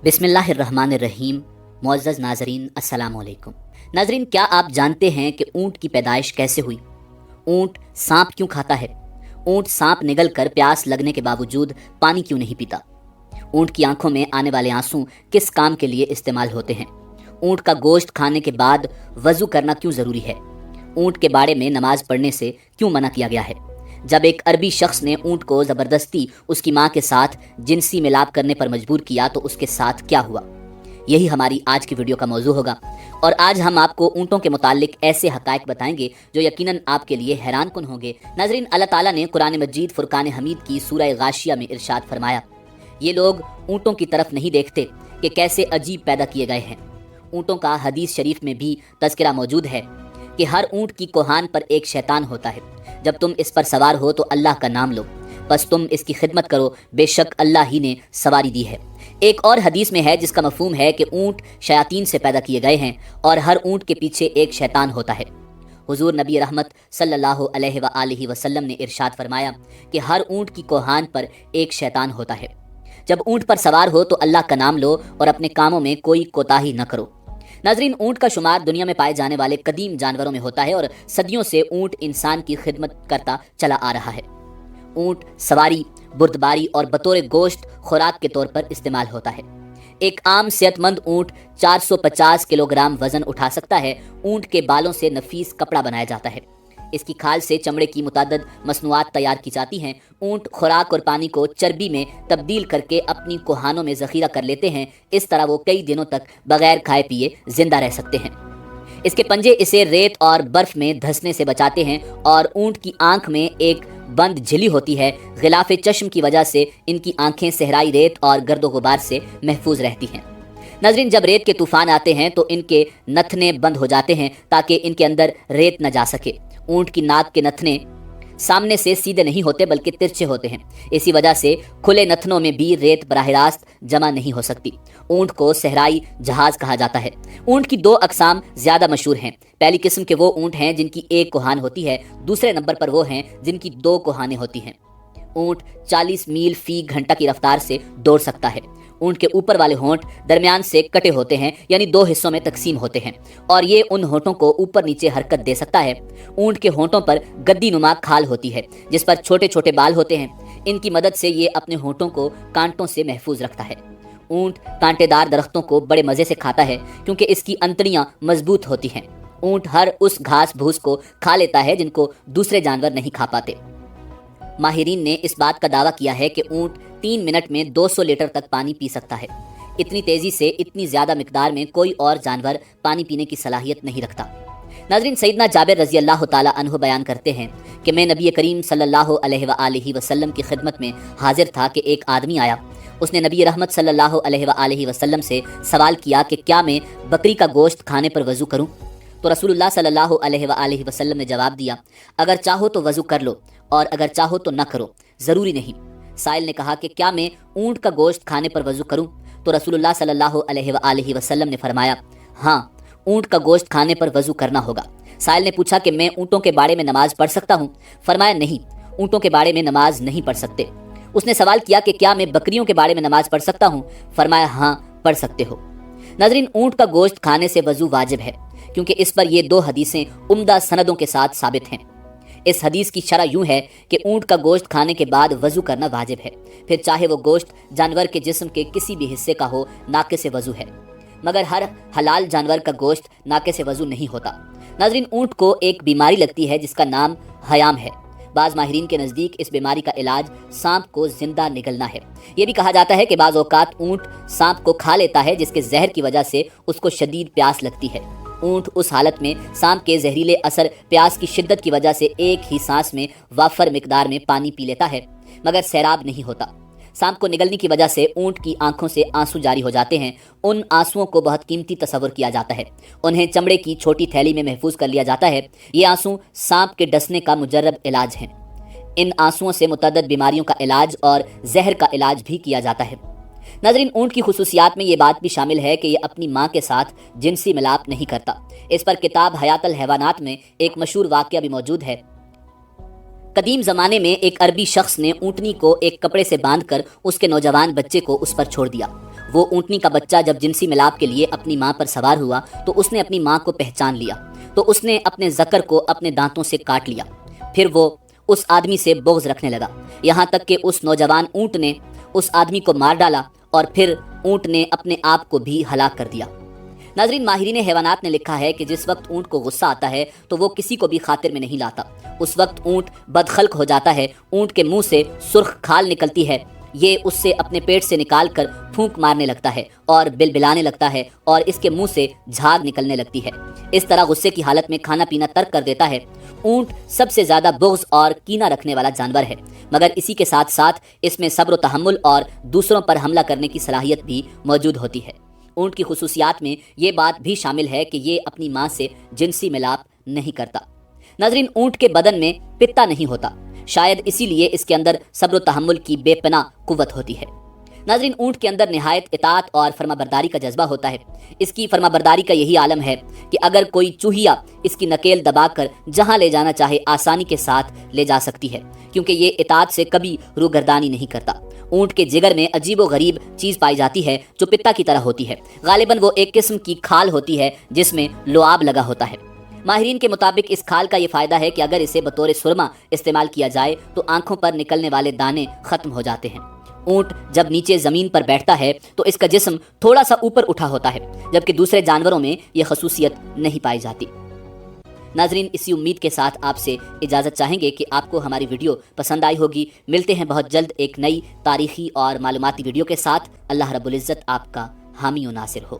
बिस्मिल्लाहिर्रहमानिर्रहीम। मुअज़्ज़ज़ नाज़रीन, अस्सलामु अलैकुम। नाज़रीन, क्या आप जानते हैं कि ऊँट की पैदाइश कैसे हुई? ऊँट सांप क्यों खाता है? ऊँट सांप निगल कर प्यास लगने के बावजूद पानी क्यों नहीं पीता? ऊँट की आंखों में आने वाले आंसू किस काम के लिए इस्तेमाल होते हैं? ऊँट का गोश्त खाने के बाद वज़ू करना क्यों ज़रूरी है? ऊँट के बाड़े में नमाज पढ़ने से क्यों मना किया गया है? जब एक अरबी शख्स ने ऊँट को ज़बरदस्ती उसकी माँ के साथ जिनसी मिलाप करने पर मजबूर किया तो उसके साथ क्या हुआ? यही हमारी आज की वीडियो का मौजू होगा। और आज हम आपको ऊँटों के मुतालिक ऐसे हक़ाइक़ बताएंगे जो यकीनन आपके लिए हैरान कुन होंगे। नाज़रीन, अल्लाह ताला ने कुरान मजीद फुरकान हमीद की सूरह गाशिया में इरशाद फरमाया, ये लोग ऊँटों की तरफ नहीं देखते कि कैसे अजीब पैदा किए गए हैं। ऊँटों का हदीस शरीफ में भी तज़किरा मौजूद है कि हर ऊँट की कोहान पर एक शैतान होता है। जब तुम इस पर सवार हो तो अल्लाह का नाम लो, बस तुम इसकी खिदमत करो, बेशक अल्लाह ही ने सवारी दी है। एक और हदीस में है जिसका मफहूम है कि ऊँट शयातीन से पैदा किए गए हैं और हर ऊँट के पीछे एक शैतान होता है। हुजूर नबी रहमत सल्लल्लाहु अलैहि वसल्लम ने इरशाद फरमाया कि हर ऊँट की कोहान पर एक शैतान होता है। जब ऊँट पर सवार हो तो अल्लाह का नाम लो और अपने कामों में कोई कोताही न करो। नाज़रीन, ऊँट का शुमार दुनिया में पाए जाने वाले कदीम जानवरों में होता है और सदियों से ऊँट इंसान की खिदमत करता चला आ रहा है। ऊँट सवारी, बुर्दबारी और बतौर गोश्त खुराक के तौर पर इस्तेमाल होता है। एक आम सेहतमंद ऊँट 450 किलोग्राम वजन उठा सकता है। ऊँट के बालों से नफीस कपड़ा बनाया जाता है। इसकी खाल से चमड़े की मुतादद मसनूआत तैयार की जाती हैं। ऊँट खुराक और पानी को चर्बी में तब्दील करके अपनी कोहानों में ज़ख़ीरा कर लेते हैं। इस तरह वो कई दिनों तक बगैर खाए पिए जिंदा रह सकते हैं। इसके पंजे इसे रेत और बर्फ में धंसने से बचाते हैं और ऊँट की आंख में एक बंद झिल्ली होती है। गिलाफ़े चश्म की वजह से इनकी आंखें सहराई रेत और गर्दो गुबार से महफूज रहती हैं। नाज़रीन, जब रेत के तूफ़ान आते हैं तो इनके नथने बंद हो जाते हैं ताकि इनके अंदर रेत न जा सके। ऊँट की नाक के नथने सामने से सीधे नहीं होते बल्कि तिरछे होते हैं। इसी वजह से खुले नथनों में भी रेत बराह रास्त जमा नहीं हो सकती। ऊँट को सहराई जहाज़ कहा जाता है। ऊँट की दो अक़साम ज़्यादा मशहूर हैं। पहली किस्म के वो ऊँट हैं जिनकी एक कोहान होती है। दूसरे नंबर पर वो हैं जिनकी दो कोहानें होती हैं। ऊँट 40 मील फी घंटा की रफ्तार से दौड़ सकता है। ऊँट के ऊपर वाले होंठ दरमियान से कटे होते हैं, यानी दो हिस्सों में तकसीम होते हैं और ये उन होंठों को ऊपर नीचे हरकत दे सकता है। ऊँट के होंठों पर गद्दी नुमा खाल होती है जिस पर छोटे छोटे बाल होते हैं। इनकी मदद से ये अपने होंठों को कांटों से महफूज रखता है। ऊँट कांटेदार दरख्तों को बड़े मज़े से खाता है क्योंकि इसकी अंतड़ियाँ मजबूत होती हैं। ऊँट हर उस घास भूस को खा लेता है जिनको दूसरे जानवर नहीं खा पाते। माहिरीन ने इस बात का दावा किया है कि ऊँट 3 मिनट में 200 लीटर तक पानी पी सकता है। इतनी तेज़ी से इतनी ज़्यादा मिकदार में कोई और जानवर पानी पीने की सलाहियत नहीं रखता। नाज़रीन, सैयदना जाबिर रज़ी अल्लाह ताला अन्हु बयान करते हैं कि मैं नबी करीम सल्लल्लाहु अलैहि वसल्लम की खिदमत में हाजिर था कि एक आदमी आया। उसने नबी रहमत सल्लल्लाहु अलैहि वसल्लम से सवाल किया कि क्या मैं बकरी का गोश्त खाने पर वज़ू करूँ? तो रसूलुल्लाह सल्लल्लाहु अलैहि वसल्लम ने जवाब दिया, अगर चाहो तो वज़ू कर लो और अगर चाहो तो न करो, ज़रूरी नहीं। साइल ने कहा कि क्या मैं ऊँट का गोश्त खाने पर वज़ू करूँ? तो रसूलुल्लाह सल्लल्लाहु अलैहि वसल्लम ने फरमाया, हाँ, ऊँट का गोश्त खाने पर वज़ू करना होगा। साइल ने पूछा कि मैं ऊँटों के बाड़े में नमाज पढ़ सकता हूँ? फरमाया, नहीं, ऊँटों के बाड़े में नमाज नहीं पढ़ सकते। उसने सवाल किया कि क्या मैं बकरियों के बाड़े में नमाज पढ़ सकता हूँ? फरमाया, हाँ, पढ़ सकते हो। नाज़रीन, ऊँट का गोश्त खाने से वज़ू वाजिब है क्योंकि इस पर ये दो हदीसें उम्दा सनदों के साथ साबित हैं। इस हदीस की शरह यूँ है कि ऊँट का गोश्त खाने के बाद वज़ू करना वाजिब है, फिर चाहे वो गोश्त जानवर के जिस्म के किसी भी हिस्से का हो, नाके से वज़ू है। मगर हर हलाल जानवर का गोश्त नाके से वज़ू नहीं होता। नाज़रीन, ऊँट को एक बीमारी लगती है जिसका नाम हयाम है। बाज़ माहिरीन के नज़दीक इस बीमारी का इलाज सांप को जिंदा निगलना है। ये भी कहा जाता है कि बाज़ औक़ात ऊँट सांप को खा लेता है जिसके जहर की वजह से उसको शदीद प्यास लगती है। ऊँट उस हालत में सांप के जहरीले असर, प्यास की शिद्दत की वजह से एक ही सांस में वाफर मिकदार में पानी पी लेता है मगर सैराब नहीं होता। सांप को निगलने की वजह से ऊँट की आंखों से आंसू जारी हो जाते हैं। उन आंसुओं को बहुत कीमती तस्वर किया जाता है। उन्हें चमड़े की छोटी थैली में महफूज कर लिया जाता है। ये आंसू सांप के डसने का मुजर्रब इलाज हैं। इन आंसुओं से मुतअद्दिद बीमारियों का इलाज और जहर का इलाज भी किया जाता है। नाज़रीन, ऊँट की खुसूसियात में ये बात भी शामिल है कि ये अपनी माँ के साथ जिनसी मिलाप नहीं करता। इस पर किताब हयातुल हैवानात में एक मशहूर वाक़या भी मौजूद है। कदीम ज़माने में एक अरबी शख्स ने ऊँटनी को एक कपड़े से बांधकर उसके नौजवान बच्चे को उस पर छोड़ दिया। وہ اونٹنی کا بچہ جب جنسی ملاپ کے لیے اپنی ماں پر سوار ہوا تو اس نے اپنی ماں کو پہچان لیا، تو اس نے اپنے ذکر کو اپنے دانتوں سے کاٹ لیا۔ پھر وہ اس آدمی سے بغض رکھنے لگا، یہاں تک کہ اس نوجوان اونٹ نے اس آدمی کو مار ڈالا اور پھر اونٹ نے اپنے آپ کو بھی ہلاک کر دیا۔ ناظرین، ماہرین حیوانات نے لکھا ہے کہ جس وقت اونٹ کو غصہ آتا ہے تو وہ کسی کو بھی خاطر میں نہیں لاتا۔ اس وقت اونٹ بدخلق ہو جاتا ہے، اونٹ کے منہ سے سرخ کھال نکلتی ہے، یہ اس سے اپنے پیٹ سے نکال کر پھونک مارنے لگتا ہے اور بلبلانے لگتا ہے اور اس کے منہ سے جھاگ نکلنے لگتی ہے۔ اس طرح غصے کی حالت میں کھانا پینا ترک کر دیتا ہے۔ اونٹ سب سے زیادہ بغض اور کینہ رکھنے والا جانور ہے، مگر اسی کے ساتھ ساتھ اس میں صبر و تحمل اور دوسروں پر حملہ کرنے کی صلاحیت بھی موجود ہوتی ہے۔ اونٹ کی خصوصیات میں یہ بات بھی شامل ہے کہ یہ اپنی ماں سے جنسی ملاپ نہیں کرتا۔ ناظرین، اونٹ کے بدن میں پتا نہیں ہوتا، شاید اسی لیے اس کے اندر صبر و تحمل کی بے پناہ قوت ہوتی ہے۔ ناظرین، اونٹ کے اندر نہایت اطاعت اور فرما برداری کا جذبہ ہوتا ہے۔ اس کی فرما برداری کا یہی عالم ہے کہ اگر کوئی چوہیا اس کی نکیل دبا کر جہاں لے جانا چاہے آسانی کے ساتھ لے جا سکتی ہے، کیونکہ یہ اطاعت سے کبھی روگردانی نہیں کرتا۔ اونٹ کے جگر میں عجیب و غریب چیز پائی جاتی ہے جو پتا کی طرح ہوتی ہے، غالباً وہ ایک قسم کی کھال ہوتی ہے جس میں لعاب لگا ہوتا ہے۔ ماہرین کے مطابق اس کھال کا یہ فائدہ ہے کہ اگر اسے بطور سرما استعمال کیا جائے تو آنکھوں پر نکلنے والے دانے ختم ہو جاتے ہیں۔ اونٹ جب نیچے زمین پر بیٹھتا ہے تو اس کا جسم تھوڑا سا اوپر اٹھا ہوتا ہے، جبکہ دوسرے جانوروں میں یہ خصوصیت نہیں پائی جاتی۔ ناظرین، اسی امید کے ساتھ آپ سے اجازت چاہیں گے کہ آپ کو ہماری ویڈیو پسند آئی ہوگی۔ ملتے ہیں بہت جلد ایک نئی تاریخی اور معلوماتی ویڈیو کے ساتھ۔ اللہ رب العزت آپ کا حامی و ناصر ہو۔